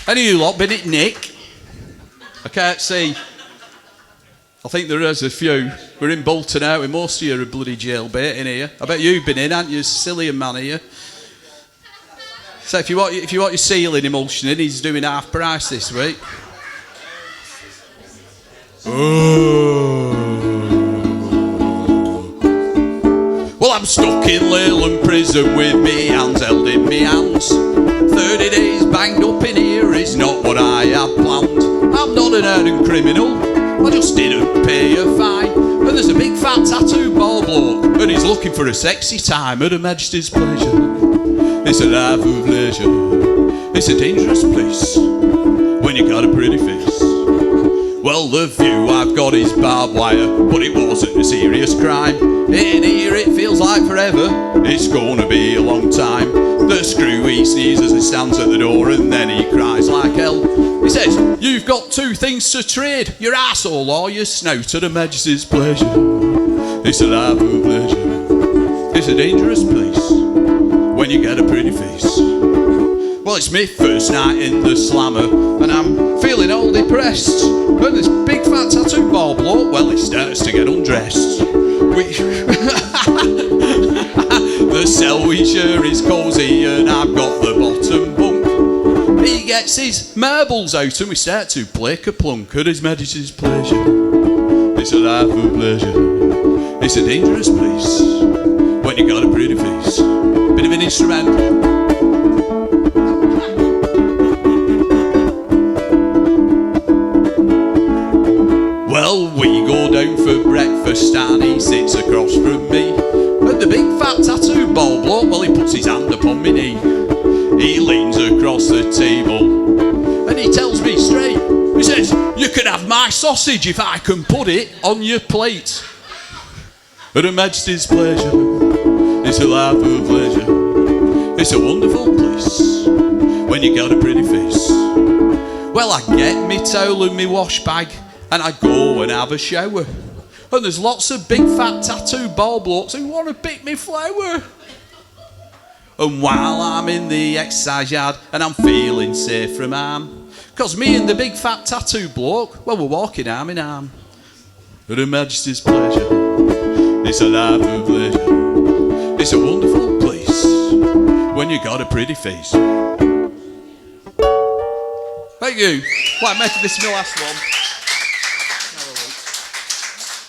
Any of you lot been at Nick? I can't see. I think there is a few. We're in Bolton out with most of you are bloody jailbait in here. I bet you've been in, haven't you? Silly man here. So if you want your ceiling emulsion in, he's doing half price this week. Oh. Well, I'm stuck in Leyland prison with me hands held in me hands. 30 days banged up in here is not what I had planned. I'm not an hardened criminal, I just didn't pay a fine. And there's a big fat tattoo ball bloke, and he's looking for a sexy time at Her Majesty's pleasure. It's a life of leisure, it's a dangerous place when you got a pretty face. Well, the view I've got is barbed wire, but it wasn't a serious crime. In here it feels like forever, it's gonna be a long time. The screw he sneezes and stands at the door, and then he cries like hell. He says, you've got two things to trade, your arsehole or your snout at Her Majesty's pleasure. It's a life of leisure, it's a dangerous place when you get a pretty face. Well, it's my first night in the slammer, and I'm feeling all depressed. And this big fat tattoo ball bloke, well, he starts to get undressed. The cell we share is cosy, and I've got the bottom bunk. He gets his marbles out, and we start to play Kaplunk at His Majesty's pleasure. It's a life of pleasure, it's a dangerous place when you got a pretty face. Bit of an instrumental. Well, we go down for breakfast and he sits across from me. And the big fat tattoo ball bloke, well, he puts his hand upon my knee. He leans across the table and he tells me straight. He says, you can have my sausage if I can put it on your plate. At Her Majesty's pleasure, it's a life of leisure, it's a wonderful place when you got a pretty face. Well, I get me towel and me wash bag, and I go and have a shower. And there's lots of big fat tattoo ball blokes who want to pick me flower. And while I'm in the exercise yard and I'm feeling safe from harm, 'cause me and the big fat tattoo bloke, well, we're walking arm in arm. At Her Majesty's pleasure, it's a life of leisure, it's a wonderful place when you got a pretty face. Thank you. Well, I made this my last one.